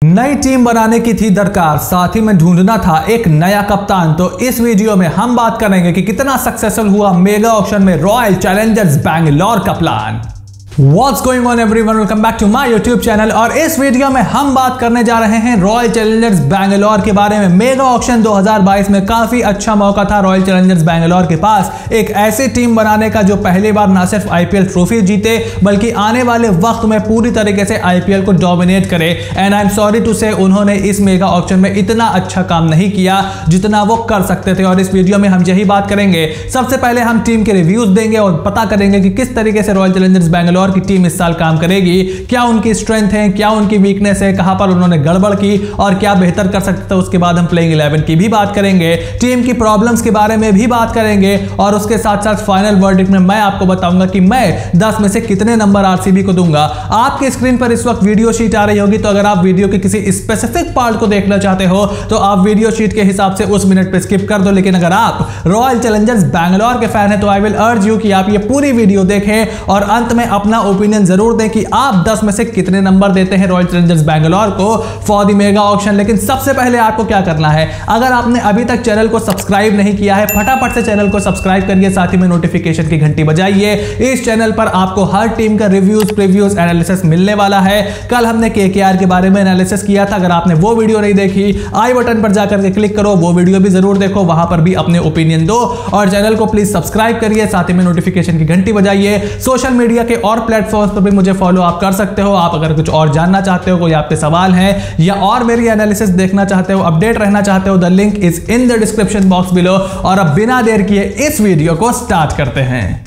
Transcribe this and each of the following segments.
नई टीम बनाने की थी दरकार, साथ ही में ढूंढना था एक नया कप्तान। तो इस वीडियो में हम बात करेंगे कि कितना सक्सेसफुल हुआ मेगा ऑक्शन में रॉयल चैलेंजर्स बैंगलोर का plan. What's going on everyone? Welcome back to my YouTube channel। और इस वीडियो में हम बात करने जा रहे हैं रॉयल चैलेंजर्स बैंगलोर के बारे में। मेगा ऑक्शन 2022 में काफी अच्छा मौका था रॉयल चैलेंजर्स बैंगलोर के पास एक ऐसी टीम बनाने का जो पहली बार ना सिर्फ आईपीएल ट्रॉफी जीते बल्कि आने वाले वक्त में पूरी तरीके से आईपीएल को डोमिनेट करे। And I am sorry to say उन्होंने इस मेगा ऑक्शन में इतना अच्छा काम नहीं किया जितना वो कर सकते थे। और इस वीडियो में हम यही बात करेंगे। सबसे पहले हम टीम के रिव्यूज देंगे और पता करेंगे कि किस तरीके से रॉयल चैलेंजर्स बैंगलोर की टीम इस साल काम करेगी, क्या उनकी स्ट्रेंथ है, क्या उनकी वीकनेस है, कहां पर उन्होंने गड़बड़ की और क्या बेहतर कर सकते थे। उसके बाद हम प्लेइंग 11 की भी बात करेंगे, टीम की प्रॉब्लम्स के बारे में भी बात करेंगे और उसके साथ साथ फाइनल वर्डिक्ट में मैं आपको बताऊंगा कि मैं 10 में से कितने नंबर आरसीबी को दूंगा। आपकी स्क्रीन पर इस वक्त वीडियो शीट आ रही होगी, तो अगर आप वीडियो के किसी स्पेसिफिक पार्ट को देखना चाहते हो तो आप वीडियो शीट के हिसाब से उस मिनट पे स्किप कर दो। लेकिन अगर आप रॉयल चैलेंजर्स बैंगलोर के फैन हैं तो आई विल अर्ज यू कि आप ये पूरी वीडियो देखें और अंत में अपना ओपिनियन जरूर दें कि आप 10 में से कितने नंबर देते हैं रॉयल चैलेंजर्स बैंगलोर को फॉर द मेगा ऑक्शन। लेकिन सबसे पहले आपको क्या करना है, अगर आपने अभी तक चैनल को सब्सक्राइब नहीं किया है फटाफट से चैनल को सब्सक्राइब करिए, साथ ही में नोटिफिकेशन की घंटी बजाइए। इस चैनल पर आपको हर टीम का रिव्यूज, प्रीव्यूज, एनालिसिस मिलने वाला है। कल हमने केकेआर के बारे में एनालिसिस किया था, अगर आपने वो वीडियो नहीं देखी आई बटन पर जाकर के क्लिक करो, वो वीडियो भी जरूर देखो, वहां पर भी अपने ओपिनियन दो और चैनल को प्लीज सब्सक्राइब करिए, साथ ही में नोटिफिकेशन की घंटी बजाइए। सोशल मीडिया के और प्लेटफॉर्म पर भी मुझे फॉलो आप कर सकते हो। आप अगर कुछ और जानना चाहते हो, कोई आपके सवाल है या और मेरी एनालिसिस देखना चाहते हो, अपडेट रहना चाहते हो, the link is in the description box below. और अब बिना देर किए इस वीडियो को स्टार्ट करते हैं।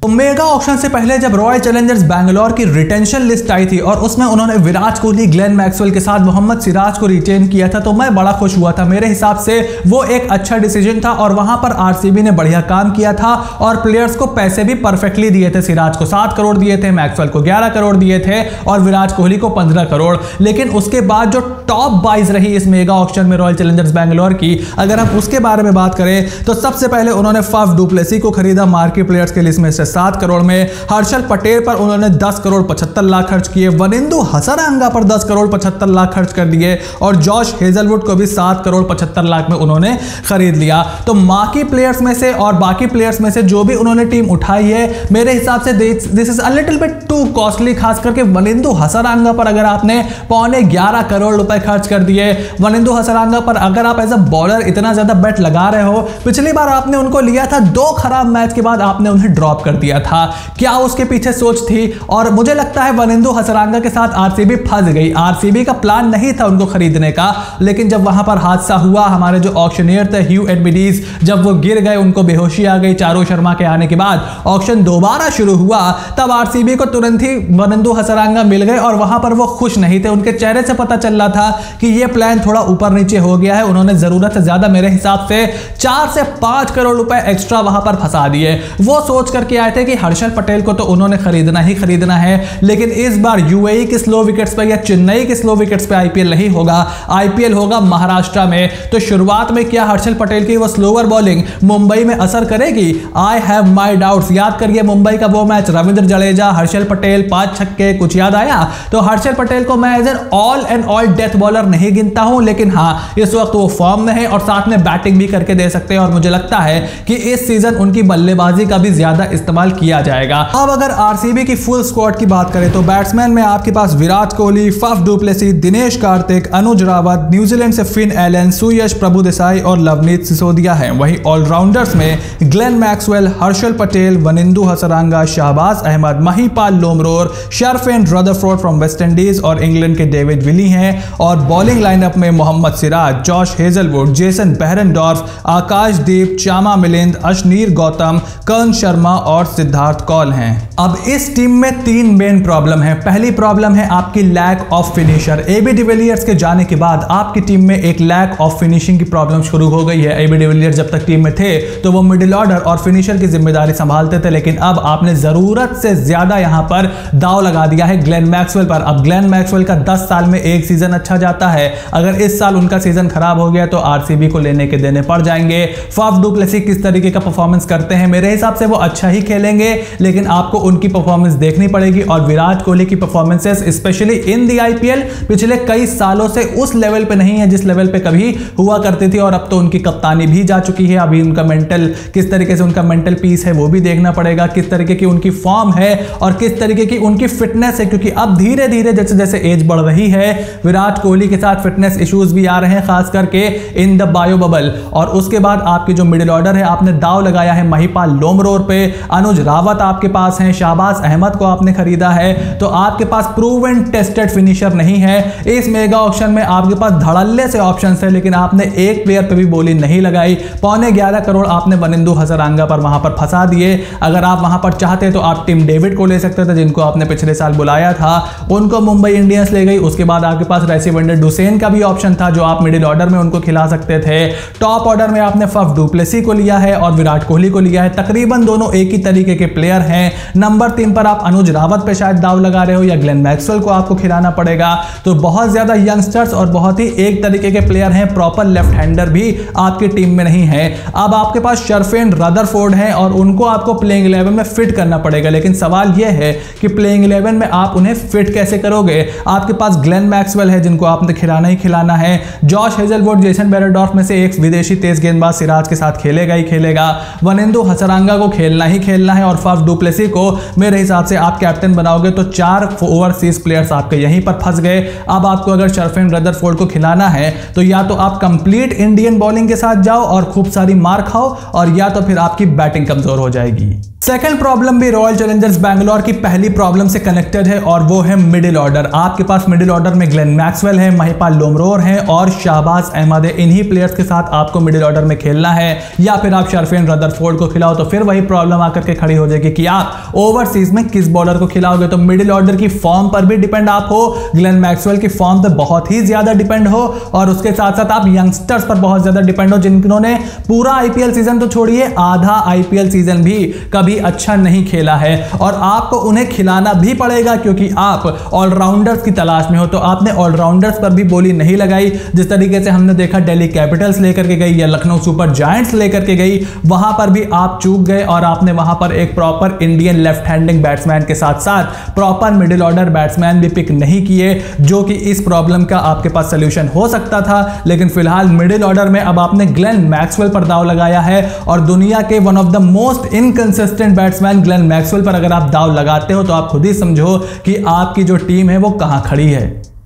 तो मेगा ऑक्शन से पहले जब रॉयल चैलेंजर्स बैंगलोर की रिटेंशन लिस्ट आई थी और उसमें उन्होंने विराट कोहली, ग्लेन मैक्सवेल के साथ मोहम्मद सिराज को रिटेन किया था तो मैं बड़ा खुश हुआ था। मेरे हिसाब से वो एक अच्छा डिसीजन था और वहां पर आरसीबी ने बढ़िया काम किया था और प्लेयर्स को पैसे भी परफेक्टली दिए थे। सिराज को 7 करोड़ दिए थे, मैक्सवेल को 11 करोड़ दिए थे और विराट कोहली को 15 करोड़। लेकिन उसके बाद जो टॉप बाइज रही इस मेगा ऑक्शन में रॉयल चैलेंजर्स बैंगलोर की, अगर हम उसके बारे में बात करें तो सबसे पहले उन्होंने फाफ डु प्लेसी को खरीदा मार्की प्लेयर्स के लिस्ट में से 7 करोड़ में। हर्षल पटेल पर उन्होंने 10 करोड़ 75 लाख खर्च किए। वनिंदु हसरंगा पर 10 करोड़ 75 लाख खर्च कर दिए और जॉश हेजलवुड को भी 7 करोड़ 75 लाख में उन्होंने खरीद लिया। तो मार्की प्लेयर्स में से और बाकी प्लेयर्स में से जो भी उन्होंने टीम उठाई है मेरे हिसाब से this is a little bit to costly. खास करके वनिंदु हसरंगा पर अगर आपने 11.25 करोड़ रुपए खर्च कर दिए, वनिंदु हसरंगा पर अगर आप एज अ बॉलर इतना ज्यादा बेट लगा रहे हो, पिछली बार आपने उनको लिया था 2 खराब मैच के बाद आपने उन्हें ड्रॉप कर दिया था, क्या उसके पीछे सोच थी। और मुझे लगता है वनिंदु हसरंगा के साथ आरसीबी फंस गई। आरसीबी का प्लान नहीं था उनको खरीदने का, लेकिन जब वहां पर हादसा हुआ, हमारे जो ऑक्शनियर थे ह्यू एडमिडीज, जब वो गिर गए, उनको बेहोशी आ गई चारों शर्मा के आने के बाद, ऑक्शन दोबारा शुरू हुआ, तब आरसीबी को तुरंत ही वनिंदु हसरंगा मिल गए और वहां पर वो खुश नहीं थे। उनके चेहरे से पता चल रहा था कि ये प्लान थोड़ा ऊपर नीचे हो गया है। उन्होंने जरूरत से ज्यादा मेरे हिसाब से 4 से 5 करोड़ रुपए एक्स्ट्रा वहां पर फंसा दिए। वो सोच करके आए थे कि हर्षल पटेल को तो उन्होंने खरीदना ही खरीदना है, लेकिन इस बार यूएई के स्लो विकेट्स पे या चेन्नई के स्लो विकेट्स पे आईपीएल नहीं होगा, आईपीएल होगा महाराष्ट्र में। तो शुरुआत में क्या हर्षल पटेल की वो स्लोअर बॉलिंग मुंबई में असर करेगी? I have my doubts. याद करिए मुंबई का वो मैच, रविंद्र जडेजा, हर्षल पटेल 5 छक्के, कुछ याद आया? तो हर्षल पटेल को मैं as an all and all death bowler नहीं गिनता हूं, लेकिन हां इस वक्त वो फॉर्म में है और साथ में बैटिंग भी करके दे सकते हैं और मुझे लगता है कि इस सीजन उनकी बल्लेबाजी का भी ज्यादा इस्तेमाल किया जाएगा। अब अगर आरसीबी की फुल स्क्वाड की बात करें तो बैट्समैन में आपके पास Virat Kohli, Faf du Plessis, Dinesh Karthik, Anuj Rawat, New Zealand से फिन एलन, सुयश प्रभुदेसाई और लवनीत सिसोदिया हैं। वहीं ऑलराउंडर्स में Glenn Maxwell, Harshal Patel, Wanindu Hasaranga, Shahbaz Ahmed, Mahipal Lomror, Sherfane Rutherford from West Indies और इंग्लैंड के डेविड विली हैं। और बॉलिंग लाइनअप में Mohammed Siraj, Josh Hazlewood, Jason Behrendorff, Akashdeep, Chama Milind, Ashneer Gautam, Karn Sharma और सिद्धार्थ कौल हैं। अब इस टीम में 3 मेन प्रॉब्लम है। पहली प्रॉब्लम है आपकी lack of finisher. AB de Villiers के जाने के बाद आपकी टीम में एक लैक ऑफ फिनिशिंग की प्रॉब्लम शुरू हो गई है। एबी डिविलियर्स जब तक टीम में थे तो वो मिडिल ऑर्डर और फिनिशर की जिम्मेदारी संभालते थे, लेकिन अब आपने जरूरत से ज्यादा यहां पर दाव लगा दिया है ग्लेन मैक्सवेल पर। अब ग्लेन मैक्सवेल का 10 साल में एक सीजन अच्छा जाता है, अगर इस साल उनका सीजन खराब हो गया तो आरसीबी को लेने के देने पड़ जाएंगे। फाफ डु प्लेसी किस तरीके का परफॉर्मेंस करते हैं, मेरे हिसाब से वो अच्छा ही खेलेंगे, लेकिन आपको उनकी परफॉर्मेंस देखनी पड़ेगी। और विराट कोहली की performances specially in the IPL पिछले कई सालों से उस लेवल पे नहीं है जिस लेवल पे कभी हुआ करती थी। और अब तो उनकी कप्तानी भी जा चुकी है। अभी उनका मेंटल, किस तरीके से उनका मेंटल पीस है वो भी देखना पड़ेगा, किस तरीके की उनकी फॉर्म है और किस तरीके की उनकी फिटनेस है, क्योंकि अब धीरे धीरे जैसे जैसे एज बढ़ रही है विराट कोहली के साथ फिटनेस इश्यूज भी आ रहे हैं, खास करके इन द बायो बबल। और उसके बाद आपकी जो मिडिल ऑर्डर है, आपने दाव लगाया है महिपाल लोमरोर पे, अनुज रावत आपके पास हैं, शाहबाज अहमद को आपने खरीदा है, तो आपके पास प्रूवन टेस्टेड फिनिशर नहीं है। इस मेगा ऑक्शन में आपके पास धड़ल्ले से ऑप्शंस है, लेकिन आपने एक प्लेयर पे भी बोली नहीं लगाई। 11.25 करोड़ आपने वनिंदु हसरंगा पर वहां पर फंसा दिए। अगर आप वहां पर चाहते तो आप टिम डेविड को ले सकते थे, जिनको आपने पिछले साल बुलाया था, उनको मुंबई इंडियंस ले गई। उसके बाद आपके पास रेसिवेंडर डुसेन का भी ऑप्शन था, जो आप मिडिल ऑर्डर में उनको खिला सकते थे। टॉप ऑर्डर में आपने फफ डुप्लेसी को लिया है और विराट कोहली को लिया है। तकरीबन दोनों एक ही तरीके के प्लेयर हैं। नंबर 3 पर आप अनुज रावत पे शायद दाव लगा रहे हो, या ग्लेन मैक्सवेल को आपको खिलाना पड़ेगा। तो बहुत ज्यादा यंगस्टर्स और बहुत ही एक तरीके के प्लेयर हैं, प्रॉपर लेफ्ट हैंडर भी आपकी टीम में नहीं है। अब आपके पास शर्फेन रदरफोर्ड हैं और उनको आपको प्लेइंग 11 में फिट करना पड़ेगा, लेकिन सवाल यह है कि प्लेइंग 11 में आप उन्हें फिट कैसे करोगे। आपके पास ग्लेन मैक्सवेल है, जिनको आपने खिलाना ही खिलाना है। जॉश हेजलवुड, जेसन बेरेडॉर्फ में से एक विदेशी तेज गेंदबाज सिराज के साथ खेलेगा ही खेलेगा। वनिंदु हसरंगा को खेलना ही खेलना है और फफ डुप्लेसी को मेरे हिसाब से आप कैप्टन बनाओगे तो 4 ओवरसीज प्लेयर्स आपके यहीं पर फंस गए। अब आपको अगर शर्फेन रदरफोर्ड को खिलाना है तो या तो आप कंप्लीट इंडियन बॉलिंग के साथ जाओ और खूब सारी मार खाओ, और या तो फिर आपकी बैटिंग कमजोर हो जाएगी। सेकंड प्रॉब्लम भी रॉयल चैलेंजर्स बैंगलोर की पहली प्रॉब्लम से कनेक्टेड है और वो है मिडिल ऑर्डर। आपके पास मिडिल ऑर्डर में ग्लेन मैक्सवेल है, महिपाल लोमरोर है और शाहबाज अहमद है। इन्हीं प्लेयर्स के साथ आपको मिडिल ऑर्डर में खेलना है, या फिर आप शर्फेन रदरफोर्ड को खिलाओ तो फिर वही प्रॉब्लम आकर के खड़ी हो जाएगी कि आप ओवरसीज में किस बॉलर को खिलाओगे। तो मिडिल ऑर्डर की फॉर्म पर भी डिपेंड आप हो, ग्लेन मैक्सवेल की फॉर्म पर बहुत ही ज्यादा डिपेंड हो, और उसके साथ साथ आप यंगस्टर्स पर बहुत ज्यादा डिपेंड हो, जिन्होंने पूरा आईपीएल सीजन तो छोड़िए, आधा आईपीएल सीजन भी कभी अच्छा नहीं खेला है। और आपको उन्हें खिलाना भी पड़ेगा, क्योंकि आप ऑलराउंडर्स की तलाश में हो। तो आपने ऑलराउंडर्स पर भी बोली नहीं लगाई। जिस तरीके से हमने देखा दिल्ली कैपिटल्स लेकर के गई या लखनऊ सुपर जायंट्स लेकर के गई, वहां पर भी आप चूक गए और आपने वहां पर एक proper Indian left handing batsman के साथ साथ प्रॉपर मिडिल ऑर्डर बैट्समैन भी पिक नहीं किए, जो कि इस प्रॉब्लम का आपके पास सोल्यूशन हो सकता था। लेकिन फिलहाल मिडिल ऑर्डर में अब आपने ग्लेन मैक्सवेल पर दाव लगाया है, और दुनिया के one of the most inconsistent batsman Glenn Maxwell पर अगर आप दाव लगाते हो तो आप खुद ही समझो कि आपकी जो टीम है वो कहां खड़ी है।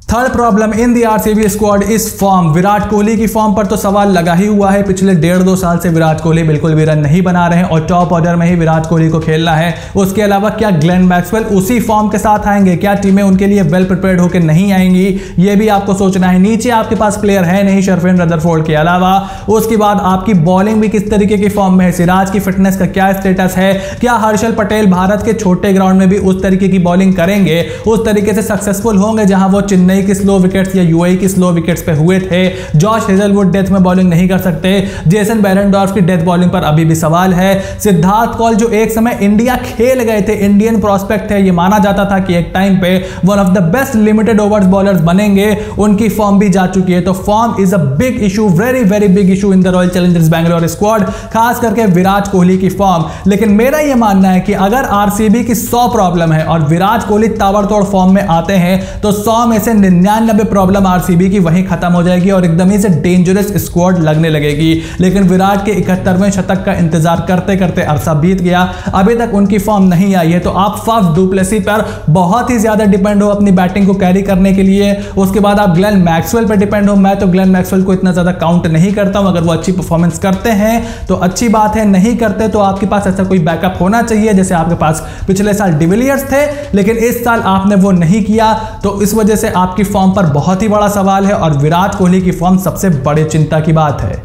Third problem in the RCB squad is form. Virat Kohli की फॉर्म पर तो सवाल लगा ही हुआ है। पिछले 1.5-2 साल से विराट कोहली बिल्कुल भी रन नहीं बना रहे हैं और टॉप ऑर्डर में ही विराट कोहली को खेलना है। उसके अलावा क्या ग्लेन मैक्सवेल उसी फॉर्म के साथ आएंगे? क्या टीमें उनके लिए वेल प्रिपेयर्ड होकर नहीं आएंगी? ये भी आपको सोचना है। नीचे आपके पास प्लेयर है नहीं शर्फेन रदरफोर्ड के अलावा। उसके बाद आपकी बॉलिंग भी किस तरीके की फॉर्म में है? सिराज की फिटनेस का क्या स्टेटस है? क्या हर्षल पटेल भारत के छोटे ग्राउंड में भी उस तरीके की बॉलिंग करेंगे, उस तरीके से सक्सेसफुल होंगे जहां वो चेन्नई की स्लो विकेट्स या यूएई की स्लो विकेट्स पे हुए थे? जॉश हेजलवुड डेथ में बॉलिंग नहीं कर सकते। जेसन बेरेंडॉर्फ की डेथ बॉलिंग पर अभी भी सवाल है। सिद्धार्थ कौल जो एक समय इंडिया खेल गए थे, इंडियन प्रोस्पेक्ट थे, ये माना जाता था कि एक टाइम पे one of the best limited overs bowlers बनेंगे, उनकी फॉर्म भी जा चुकी है। तो form is a big issue, very very big issue in the royal Challengers Bangalore squad, खास करके विराट कोहली की फॉर्म। लेकिन मेरा यह मानना है कि अगर आरसीबी की 100 प्रॉब्लम है और विराट कोहली ताबड़तोड़ फॉर्म में आते हैं तो 100 में से 99 प्रॉब्लम आरसीबी की वहीं खत्म हो जाएगी और एकदम ही से डेंजरस स्क्वाड लगने लगेगी। लेकिन विराट के 71वें शतक का इंतजार करते करते अरसा बीत गया, अभी तक उनकी फॉर्म नहीं आई है। तो आप फफ डुप्लेसी पर बहुत ही ज्यादा डिपेंड हो अपनी बैटिंग को कैरी करने के लिए। उसके बाद आप ग्लेन मैक्सवेल पर डिपेंड हो। मैं तो ग्लेन मैक्सवेल को इतना ज्यादा काउंट नहीं करता हूं। अगर वो अच्छी परफॉर्मेंस करते हैं तो अच्छी बात है, नहीं करते तो आपके पास ऐसा कोई बैकअप होना चाहिए, जैसे आपके पास पिछले साल डिविलियर्स थे, लेकिन इस साल आपने वो नहीं किया। तो इस वजह से आपकी फॉर्म पर बहुत ही बड़ा सवाल है और विराट कोहली की फॉर्म सबसे बड़ी चिंता की बात है।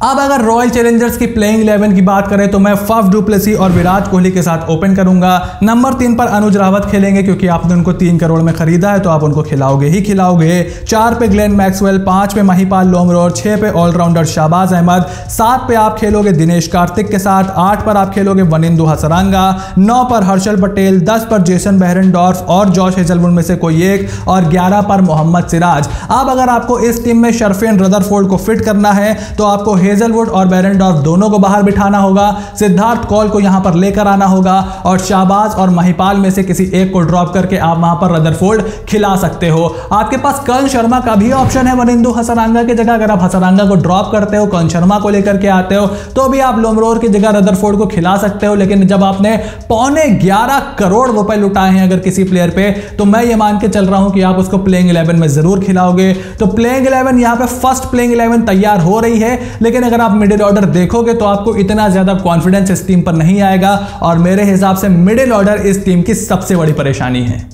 अब अगर रॉयल चैलेंजर्स की प्लेइंग 11 की बात करें तो मैं फफ डुप्लेसी और विराट कोहली के साथ ओपन करूंगा। नंबर 3 पर अनुज रावत खेलेंगे क्योंकि आपने उनको 3 करोड़ में खरीदा है तो आप उनको खिलाओगे ही खिलाओगे। 4 पे ग्लेन मैक्सवेल, 5 पे महिपाल लोमरोर, 6 पे ऑलराउंडर शाहबाज अहमद, 7 पे आप खेलोगे दिनेश कार्तिक के साथ, 8 पर आप खेलोगे वनिंदु हसरंगा, 9 पर हर्षल पटेल, 10 पर जेसन बेरेंडॉर्फ और जॉश हेजलवुड में से कोई एक, और 11 पर मोहम्मद सिराज। अब अगर आपको इस टीम में शर्फेन रदरफोर्ड को फिट करना है तो आपको हेजलवुड और बेरेंडॉर्फ दोनों को बाहर बिठाना होगा, सिद्धार्थ कौल को यहां पर लेकर आना होगा और शाहबाज और महिपाल में से किसी एक को ड्रॉप करके आप वहां पर रदरफोर्ड खिला सकते हो। आपके पास कर्ण शर्मा का भी ऑप्शन है वनिंदु हसरंगा की जगह। अगर आप हसरंगा को ड्रॉप करते हो, कर्ण शर्मा को लेकर के आते हो, तो भी आप लोमरोर की जगह रदरफोर्ड को खिला सकते हो। लेकिन जब आपने 11.25 करोड़ रुपए लुटाए हैं अगर किसी प्लेयर पे, तो मैं ये मान के चल रहा हूं कि आप उसको प्लेइंग 11 में जरूर खिलाओगे। तो प्लेइंग 11 यहां पे फर्स्ट प्लेइंग 11 तैयार हो रही है, लेकिन अगर आप मिडिल ऑर्डर देखोगे तो आपको इतना ज्यादा कॉन्फिडेंस इस टीम पर नहीं आएगा और मेरे हिसाब से मिडिल ऑर्डर इस टीम की सबसे बड़ी परेशानी है।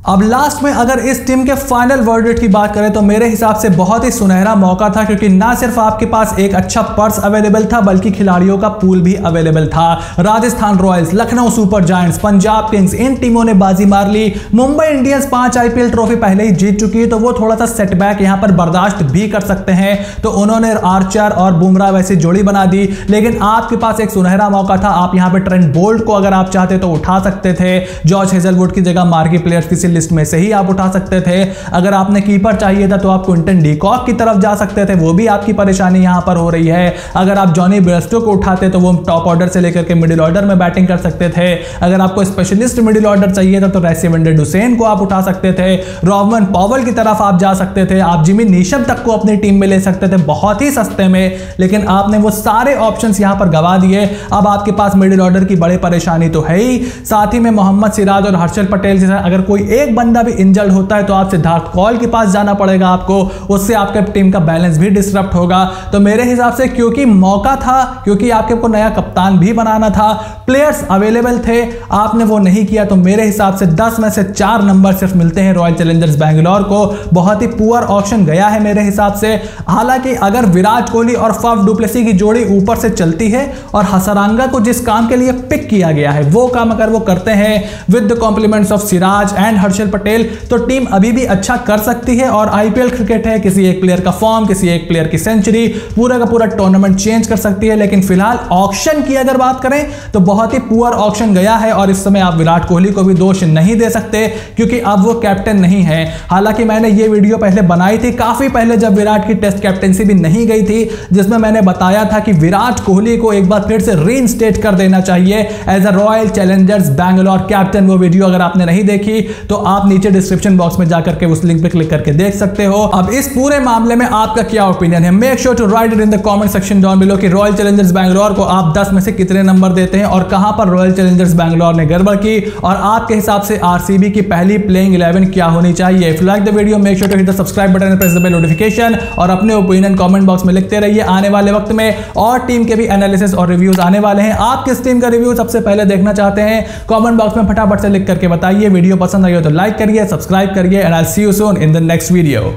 अब लास्ट में अगर इस टीम के फाइनल वर्डिक्ट की बात करें तो मेरे हिसाब से बहुत ही सुनहरा मौका था, क्योंकि ना सिर्फ आपके पास एक अच्छा पर्स अवेलेबल था बल्कि खिलाड़ियों का पूल भी अवेलेबल था। Rajasthan Royals, Lucknow Super Giants, Punjab Kings, इन टीमों ने बाजी मार ली। मुंबई इंडियंस 5 आईपीएल ट्रॉफी पहले ही जीत चुकी है, तो वो थोड़ा सा सेटबैक यहां पर बर्दाश्त भी कर सकते हैं, तो उन्होंने आर्चर और बुमराह वैसी जोड़ी बना दी। लेकिन आपके पास एक सुनहरा मौका था, आप यहां पर ट्रेंट बोल्ट को अगर आप चाहते तो उठा सकते थे। जॉर्ज हेजलवुड की जगह मार्की प्लेयर्स की लिस्ट में से ही आप उठा सकते थे। अगर आपने कीपर चाहिए था तो आप क्विंटन डीकॉक की तरफ जा सकते थे, वो भी आपकी परेशानी यहां पर हो रही है। अगर आप जॉनी बेयरस्टो को उठाते तो वो टॉप ऑर्डर से लेकर के मिडिल ऑर्डर में बैटिंग कर सकते थे। अगर आपको स्पेशलिस्ट मिडिल ऑर्डर चाहिए था तो रेसिवेंडर डुसेन को आप उठा सकते थे। रॉबमन पॉवल की तरफ आप जा सकते थे। आप जिमी नीशम तक को अपनी टीम में ले सकते थे बहुत ही सस्ते में, लेकिन आपने वो सारे ऑप्शंस यहां पर गवा दिए। अब आपके पास मिडिल ऑर्डर की बड़ी परेशानी तो है ही, साथ ही में मोहम्मद सिराज और हर्षल पटेल जैसा अगर कोई एक बंदा भी इंजर्ड होता है तो आप सिद्धार्थ कौल के पास जाना पड़ेगा आपको, उससे आपके टीम का बैलेंस भी डिस्टर्ब होगा। तो मेरे हिसाब से क्योंकि मौका था, क्योंकि आपको नया कप्तान भी बनाना था, प्लेयर्स अवेलेबल थे, आपने वो नहीं किया, तो मेरे हिसाब से 10 में से 4 नंबर सिर्फ मिलते हैं रॉयल चैलेंजर्स बैंगलोर को। बहुत ही पुअर ऑप्शन गया है मेरे हिसाब से। हालांकि अगर विराट कोहली और फफ डुप्लेसी की जोड़ी ऊपर से चलती है और हसरंगा को जिस काम के लिए पिक किया गया है वो काम अगर वो करते हैं with the compliments of Siraj and Harshal Patel, तो टीम अभी भी अच्छा कर सकती है। और आईपीएल क्रिकेट है, किसी एक प्लेयर का फॉर्म, किसी एक प्लेयर की सेंचुरी पूरा का पूरा टूर्नामेंट चेंज कर सकती है। लेकिन फिलहाल ऑक्शन की अगर बात करें तो बहुत ही पुअर ऑक्शन गया है और इस समय आप विराट कोहली को भी दोष नहीं दे सकते क्योंकि अब वो कैप्टन नहीं है। हालांकि मैंने ये वीडियो पहले बनाई थी काफी पहले जब विराट की टेस्ट कैप्टनसी भी नहीं गई थी, जिसमें मैंने बताया था कि विराट कोहली को एक बार फिर से रीइंस्टेट कर देना चाहिए as a Royal Challengers Bangalore captain. वो वीडियो अगर आपने नहीं देखी तो आप नीचे डिस्क्रिप्शन बॉक्स में जाकर के उस लिंक पे क्लिक करके देख सकते हो। अब इस पूरे मामले में आपका क्या ओपिनियन है? Make sure to write it in the comment section down below कि रॉयल चैलेंजर्स बैंगलोर को आप 10 में से कितने नंबर देते हैं और कहां पर रॉयल चैलेंजर्स बैंगलोर ने गड़बड़ की, और आपके हिसाब से आरसीबी की पहली प्लेइंग 11 क्या होनी चाहिए। If you like the video make sure to hit the subscribe button and press the bell notification, और अपने ओपिनियन कमेंट बॉक्स में लिखते रहिए। आने वाले वक्त में और टीम के भी एनालिसिस और रिव्यूज आने वाले हैं। आप किस टीम का रिव्यू सबसे पहले देखना चाहते हैं कमेंट बॉक्स में फटाफट से लिख करके बताइए। वीडियो पसंद आई हो तो लाइक करिए, सब्सक्राइब करिए, and I'll see you soon in the next video.